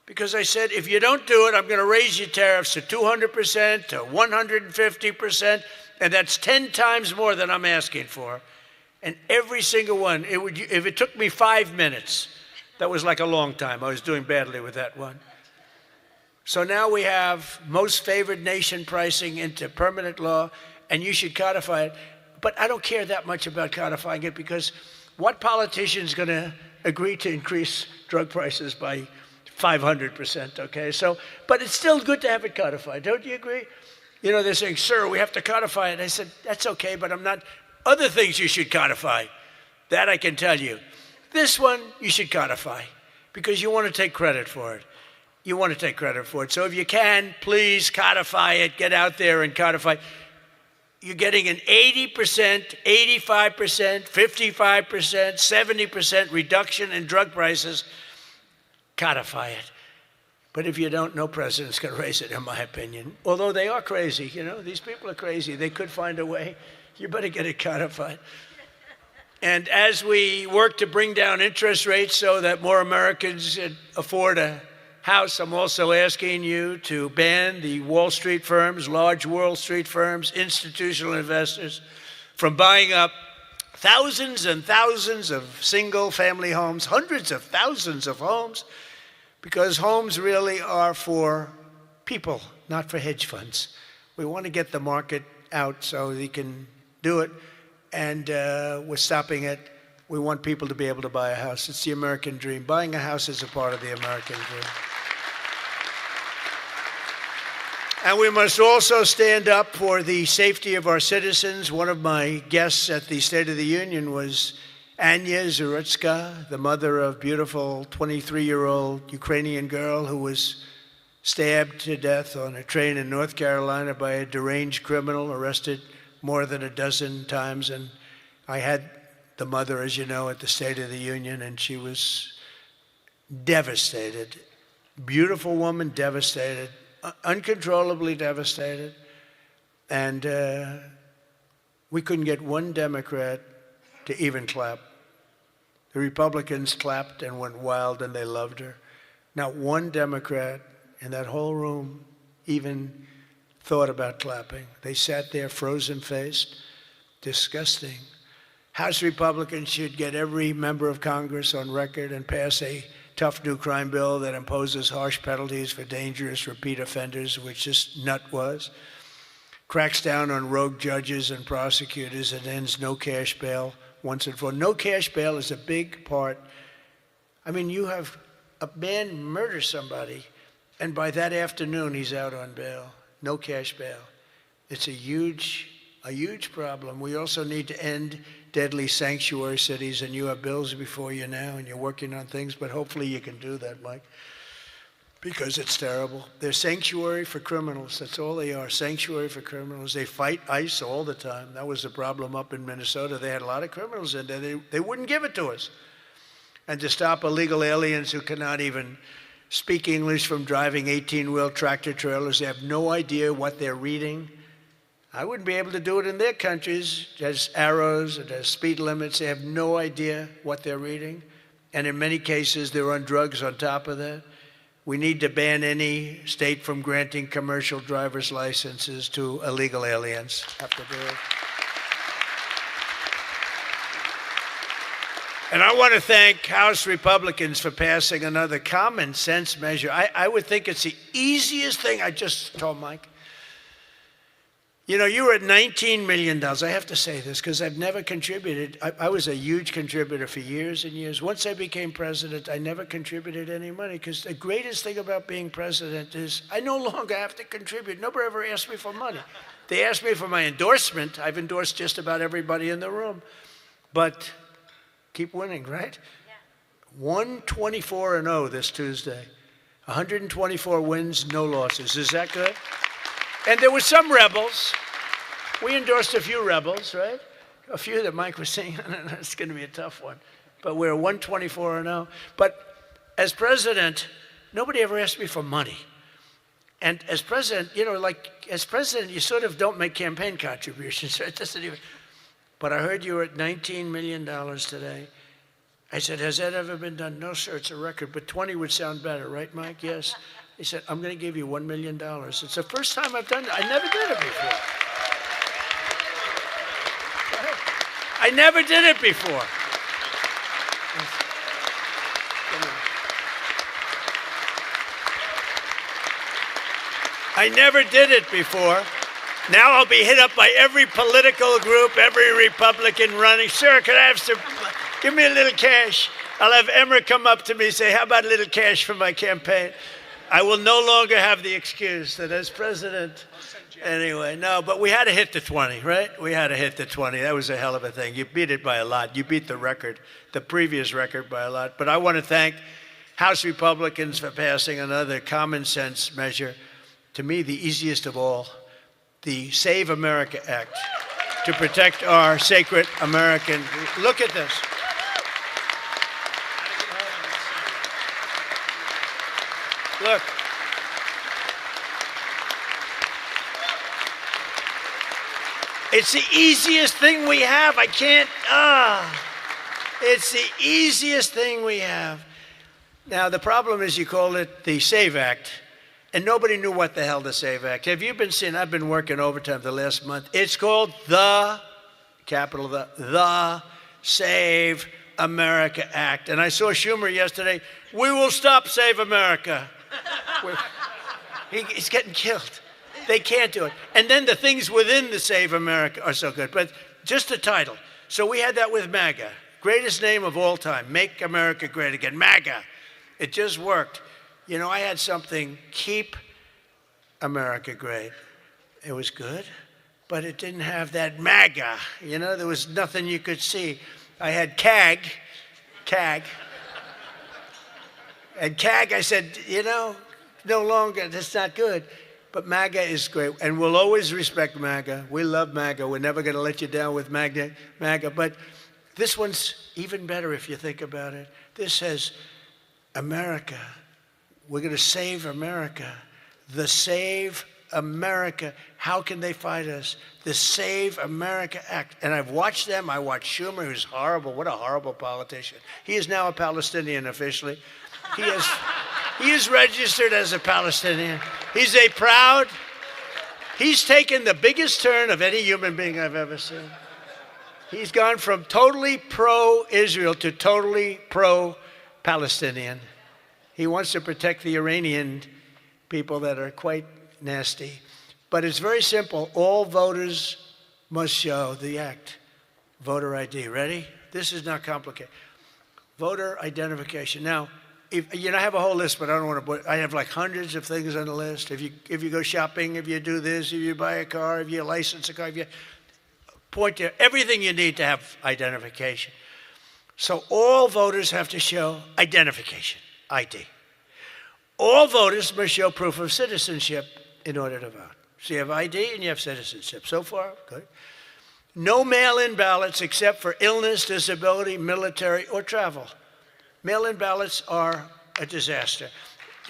Because I said, if you don't do it, I'm going to raise your tariffs to 200%, to 150%, and that's 10 times more than I'm asking for. And every single one, if it took me 5 minutes, that was like a long time. I was doing badly with that one. So now we have most favored nation pricing into permanent law, and you should codify it. But I don't care that much about codifying it, because what politician is going to agree to increase drug prices by 500%, okay? So, but it's still good to have it codified. Don't you agree? You know, they're saying, sir, we have to codify it. I said, that's okay, but I'm not. Other things you should codify. That I can tell you. This one, you should codify, because you want to take credit for it. You want to take credit for it. So if you can, please codify it. Get out there and codify. You're getting an 80%, 85%, 55%, 70% reduction in drug prices. Codify it. But if you don't, no president's going to raise it, in my opinion. Although they are crazy, you know, these people are crazy. They could find a way. You better get it codified. And as we work to bring down interest rates so that more Americans afford a house, I'm also asking you to ban the Wall Street firms, large Wall Street firms, institutional investors, from buying up thousands and thousands of single-family homes, hundreds of thousands of homes, because homes really are for people, not for hedge funds. We want to get the market out so they can do it, and we're stopping it. We want people to be able to buy a house. It's the American dream. Buying a house is a part of the American dream. And we must also stand up for the safety of our citizens. One of my guests at the State of the Union was Anya Zurutska, the mother of beautiful 23-year-old Ukrainian girl who was stabbed to death on a train in North Carolina by a deranged criminal, arrested more than a dozen times. And I had the mother, as you know, at the State of the Union, and she was devastated. Beautiful woman, devastated. Uncontrollably devastated. And we couldn't get one Democrat to even clap. The Republicans clapped and went wild, and they loved her. Not one Democrat in that whole room even thought about clapping. They sat there frozen-faced. Disgusting. House Republicans should get every member of Congress on record and pass a tough new crime bill that imposes harsh penalties for dangerous repeat offenders, which this nut was, cracks down on rogue judges and prosecutors, and ends no cash bail once and for all. No cash bail is a big part. I mean, you have a man murder somebody, and by that afternoon, he's out on bail. No cash bail. It's a huge problem. We also need to end deadly sanctuary cities, and you have bills before you now, and you're working on things, but hopefully you can do that, Mike, because it's terrible. They're sanctuary for criminals. That's all they are, sanctuary for criminals. They fight ICE all the time. That was the problem up in Minnesota. They had a lot of criminals in there. They wouldn't give it to us. And to stop illegal aliens who cannot even speak English from driving 18-wheel tractor trailers. They have no idea what they're reading. I wouldn't be able to do it in their countries. There's arrows, there's speed limits. They have no idea what they're reading. And in many cases, they're on drugs on top of that. We need to ban any state from granting commercial driver's licenses to illegal aliens. Have to do it. And I want to thank House Republicans for passing another common sense measure. I would think it's the easiest thing. I just told Mike. You know, you were at $19 million. I have to say this because I've never contributed. I was a huge contributor for years and years. Once I became president, I never contributed any money because the greatest thing about being president is I no longer have to contribute. Nobody ever asked me for money. They asked me for my endorsement. I've endorsed just about everybody in the room. But keep winning, right? 124-0 this Tuesday. 124 wins, no losses. Is that good? And there were some rebels. We endorsed a few rebels, right? A few that Mike was saying, it's going to be a tough one. But we're 124-0. But as president, nobody ever asked me for money. And as president, as president, you sort of don't make campaign contributions. Right? It doesn't even. But I heard you were at $19 million today. I said, has that ever been done? No, sir, it's a record, but 20 would sound better, right, Mike? Yes. He said, I'm going to give you $1 million. It's the first time I've done it. I never did it before. I never did it before. I never did it before. Now I'll be hit up by every political group, every Republican running. Sir, could I have some, give me a little cash. I'll have Emmer come up to me and say, how about a little cash for my campaign? I will no longer have the excuse that as president, anyway, no, but we had to hit the 20, right? We had to hit the 20. That was a hell of a thing. You beat it by a lot. You beat the record, the previous record by a lot. But I want to thank House Republicans for passing another common sense measure. To me, the easiest of all, the Save America Act to protect our sacred American. Look at this. Look. It's the easiest thing we have. I can't, it's the easiest thing we have. Now, the problem is you call it the SAVE Act. And nobody knew what the hell the SAVE Act. Have you been seeing, I've been working overtime the last month. It's called the, capital the Save America Act. And I saw Schumer yesterday, we will stop Save America. He's getting killed. They can't do it. And then the things within the Save America are so good. But just the title. So we had that with MAGA. Greatest name of all time, Make America Great Again, MAGA. It just worked. You know, I had something, Keep America Great. It was good, but it didn't have that MAGA. You know, there was nothing you could see. I had CAG. And CAG, I said, you know, no longer, that's not good. But MAGA is great, and we'll always respect MAGA. We love MAGA. We're never going to let you down with MAGA. But this one's even better if you think about it. This says, America. We're going to save America. The Save America. How can they fight us? The Save America Act. And I've watched them. I watched Schumer, who's horrible. What a horrible politician. He is now a Palestinian officially. He is registered as a Palestinian. He's taken the biggest turn of any human being I've ever seen. He's gone from totally pro-Israel to totally pro-Palestinian. He wants to protect the Iranian people that are quite nasty. But it's very simple. All voters must show the act. Voter ID. Ready? This is not complicated. Voter identification. Now, I have a whole list, but I don't want to put, I have like hundreds of things on the list. If you go shopping, if you do this, if you buy a car, if you license a car, if you point to everything you need to have identification. So all voters have to show identification. ID. All voters must show proof of citizenship in order to vote. So you have ID and you have citizenship. So far, good. No mail-in ballots except for illness, disability, military, or travel. Mail-in ballots are a disaster.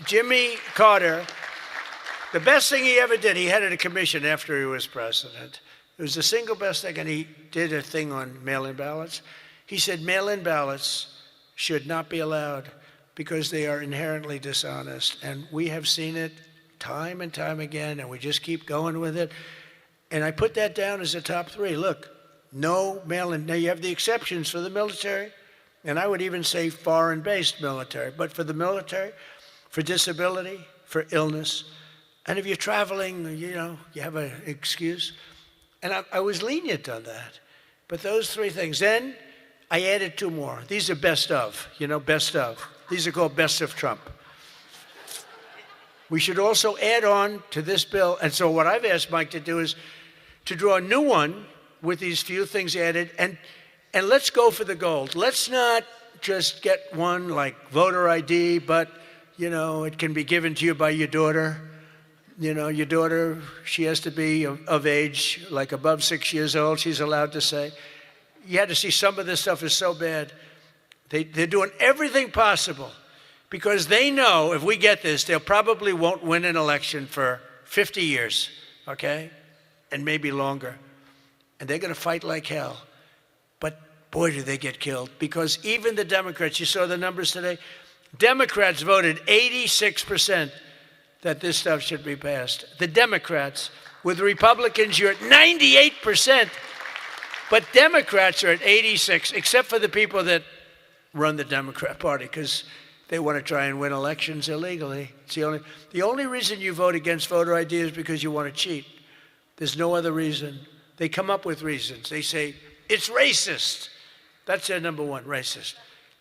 Jimmy Carter, the best thing he ever did, he headed a commission after he was president. It was the single best thing, and he did a thing on mail-in ballots. He said mail-in ballots should not be allowed because they are inherently dishonest. And we have seen it time and time again, and we just keep going with it. And I put that down as a top 3. Look, no mail-in. Now, you have the exceptions for the military, and I would even say foreign-based military. But for the military, for disability, for illness, and if you're traveling, you have an excuse. And I was lenient on that. But those 3 things. Then I added 2 more. These are best of, best of. These are called best of Trump. We should also add on to this bill. And so what I've asked Mike to do is to draw a new one with these few things added, and let's go for the gold. Let's not just get one like voter ID, but, you know, it can be given to you by your daughter. You know, your daughter, she has to be of age, like above 6 years old, she's allowed to say. You had to see some of this stuff is so bad. They're doing everything possible because they know if we get this, they probably won't win an election for 50 years, okay? And maybe longer. And they're going to fight like hell. But boy, do they get killed. Because even the Democrats, you saw the numbers today, Democrats voted 86% that this stuff should be passed. The Democrats. With Republicans, you're at 98%. But Democrats are at 86, except for the people that run the Democrat Party, because they want to try and win elections illegally. It's the only reason you vote against voter ID is because you want to cheat. There's no other reason. They come up with reasons. They say, it's racist. That's their number one, racist.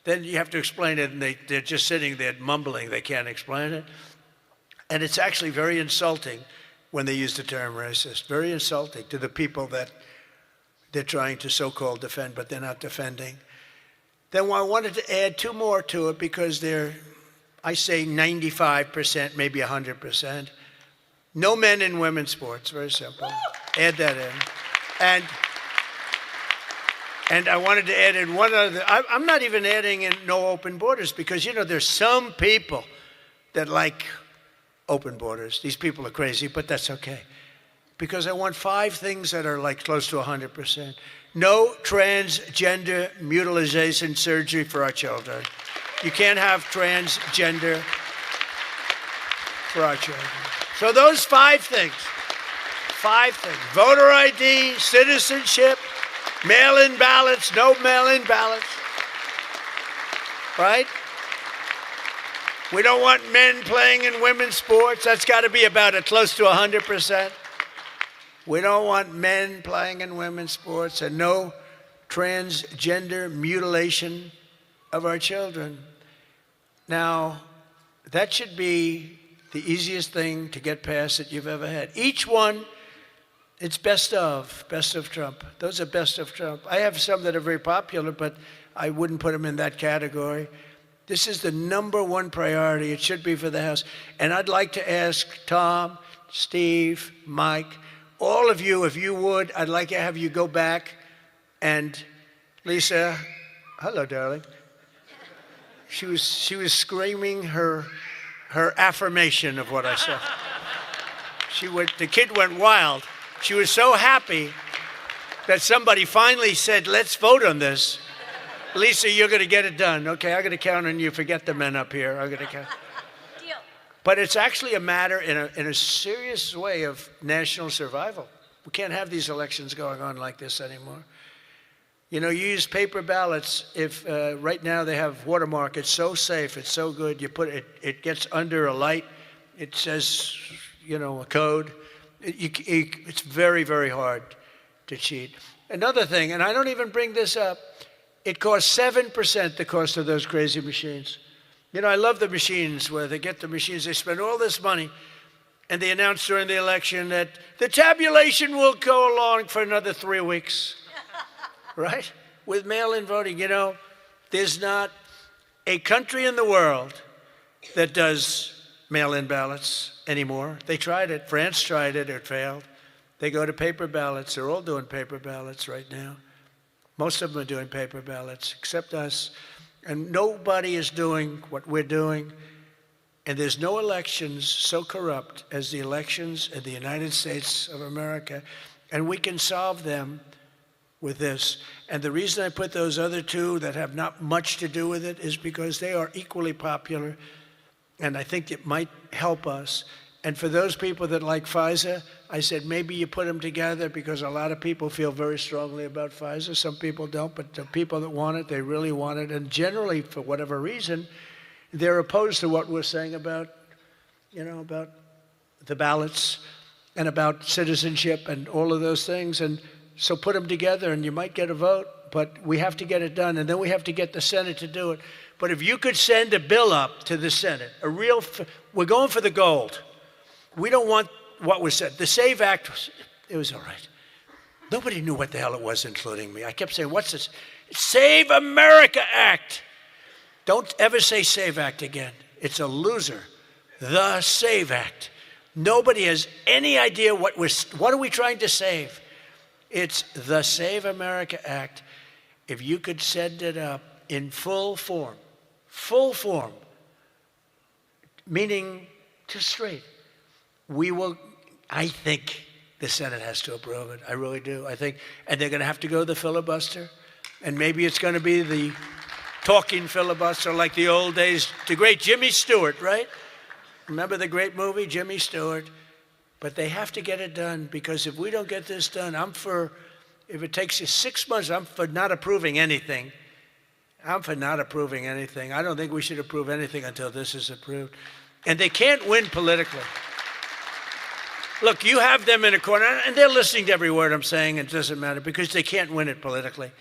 Then you have to explain it, and they're just sitting there mumbling. They can't explain it. And it's actually very insulting when they use the term racist. Very insulting to the people that they're trying to so-called defend, but they're not defending. Then I wanted to add two more to it because they're, I say 95%, maybe 100%. No men in women's sports, very simple. Add that in. And I wanted to add in one other, I'm not even adding in no open borders because, you know, there's some people that like open borders. These people are crazy, but that's okay. Because I want 5 things that are like close to 100%. No transgender mutilation surgery for our children. You can't have transgender for our children. So those 5 things. 5 things. Voter ID, citizenship, mail-in ballots, no mail-in ballots. Right? We don't want men playing in women's sports. That's got to be about close to 100%. We don't want men playing in women's sports and no transgender mutilation of our children. Now, that should be the easiest thing to get past that you've ever had. Each one, it's best of Trump. Those are best of Trump. I have some that are very popular, but I wouldn't put them in that category. This is the number one priority. It should be for the House. And I'd like to ask Tom, Steve, Mike, all of you, if you would, I'd like to have you go back and Lisa, hello, darling. She was screaming her affirmation of what I said. The kid went wild. She was so happy that somebody finally said, let's vote on this. Lisa, you're going to get it done. Okay, I'm going to count on you. Forget the men up here. I'm going to count. Deal. But it's actually a matter in a serious way of national survival. We can't have these elections going on like this anymore. You know, you use paper ballots. If right now they have watermark, it's so safe, it's so good. You put it gets under a light. It says, you know, a code. It's very, very hard to cheat. Another thing, and I don't even bring this up, it costs 7% the cost of those crazy machines. You know, I love the machines where they get the machines, they spend all this money, and they announce during the election that the tabulation will go along for another 3 weeks, right? With mail-in voting, you know, there's not a country in the world that does mail-in ballots anymore. They tried it. France tried it. It failed. They go to paper ballots. They're all doing paper ballots right now. Most of them are doing paper ballots, except us. And nobody is doing what we're doing. And there's no elections so corrupt as the elections in the United States of America. And we can solve them with this. And the reason I put those other 2 that have not much to do with it is because they are equally popular. And I think it might help us. And for those people that like Pfizer, I said maybe you put them together because a lot of people feel very strongly about Pfizer. Some people don't, but the people that want it, they really want it. And generally, for whatever reason, they're opposed to what we're saying about, you know, about the ballots and about citizenship and all of those things. And so put them together and you might get a vote, but we have to get it done. And then we have to get the Senate to do it. But if you could send a bill up to the Senate, we're going for the gold. We don't want what was said. The SAVE Act, it was all right. Nobody knew what the hell it was, including me. I kept saying, what's this? Save America Act. Don't ever say Save Act again. It's a loser. The Save Act. Nobody has any idea what are we trying to save. It's the Save America Act. If you could send it up in full form, meaning just straight, we will, I think the Senate has to approve it. I really do. I think, and they're going to have to go to the filibuster, and maybe it's going to be the talking filibuster like the old days, the great Jimmy Stewart, right? Remember the great movie, Jimmy Stewart? But they have to get it done, because if we don't get this done, if it takes you 6 months, I'm for not approving anything. I don't think we should approve anything until this is approved. And they can't win politically. Look, you have them in a corner, and they're listening to every word I'm saying, and it doesn't matter, because they can't win it politically.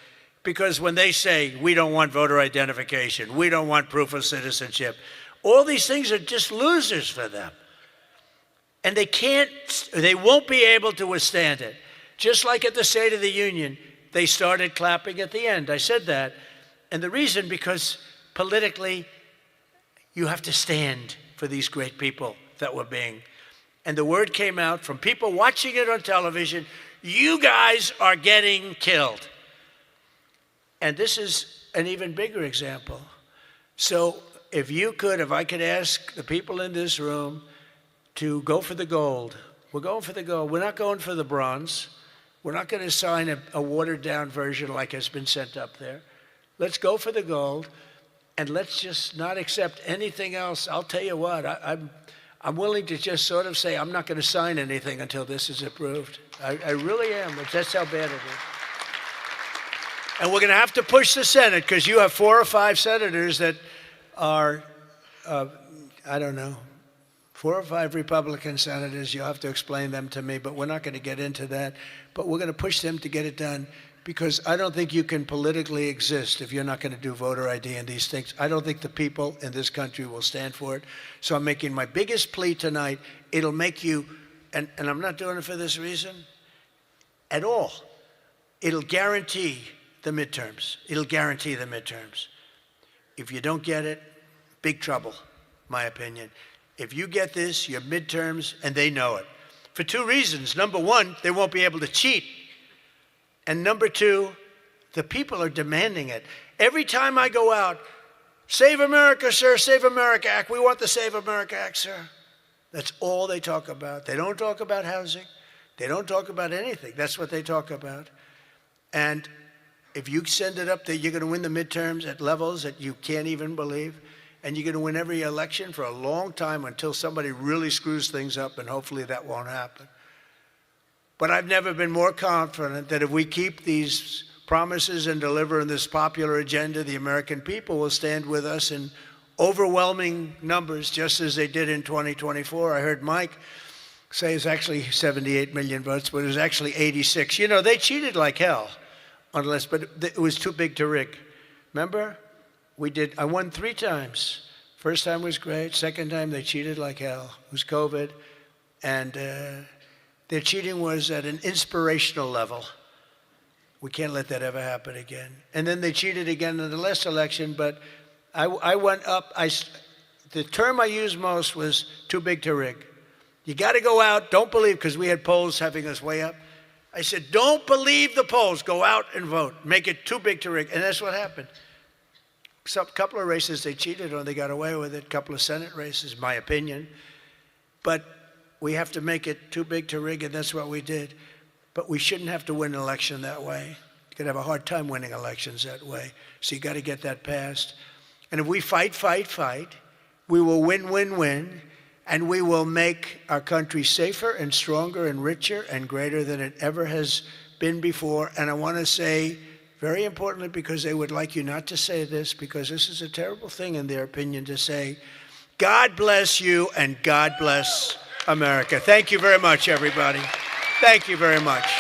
Because when they say, we don't want voter identification, we don't want proof of citizenship, all these things are just losers for them. And they won't be able to withstand it. Just like at the State of the Union, they started clapping at the end. I said that. And the reason, because politically, you have to stand for these great people that were being. And the word came out from people watching it on television, you guys are getting killed. And this is an even bigger example. So if I could ask the people in this room to go for the gold. We're going for the gold. We're not going for the bronze. We're not going to sign a watered-down version like has been sent up there. Let's go for the gold, and let's just not accept anything else. I'll tell you what, I'm willing to just sort of say I'm not going to sign anything until this is approved. I really am. That's how bad it is. And we're going to have to push the Senate, because you have 4 or 5 senators that are, I don't know, 4 or 5 Republican senators. You'll have to explain them to me, but we're not going to get into that. But we're going to push them to get it done, because I don't think you can politically exist if you're not going to do voter ID and these things. I don't think the people in this country will stand for it. So I'm making my biggest plea tonight. It'll make you, and I'm not doing it for this reason at all, it'll guarantee the midterms. It'll guarantee the midterms. If you don't get it, big trouble, my opinion. If you get this, your midterms, and they know it. For 2 reasons. Number 1, they won't be able to cheat. And number 2, the people are demanding it. Every time I go out, Save America, sir, Save America Act. We want the Save America Act, sir. That's all they talk about. They don't talk about housing. They don't talk about anything. That's what they talk about. And if you send it up there, you're going to win the midterms at levels that you can't even believe. And you're going to win every election for a long time until somebody really screws things up, and hopefully that won't happen. But I've never been more confident that if we keep these promises and deliver in this popular agenda, the American people will stand with us in overwhelming numbers, just as they did in 2024. I heard Mike say it's actually 78 million votes, but it was actually 86. You know, they cheated like hell, but it was too big to rig. Remember? I won 3 times. First time was great. Second time, they cheated like hell. It was COVID. And their cheating was at an inspirational level. We can't let that ever happen again. And then they cheated again in the last election, but I went up. The term I used most was too big to rig. You got to go out. Don't believe, because we had polls having us way up. I said, don't believe the polls. Go out and vote. Make it too big to rig. And that's what happened. A couple of races they cheated on, they got away with it. A couple of Senate races, my opinion. But we have to make it too big to rig, and that's what we did. But we shouldn't have to win an election that way. You're going to have a hard time winning elections that way. So you got to get that passed. And if we fight, we will win, and we will make our country safer and stronger and richer and greater than it ever has been before. And I want to say, very importantly, because they would like you not to say this, because this is a terrible thing in their opinion to say, God bless you and God bless America. Thank you very much, everybody. Thank you very much.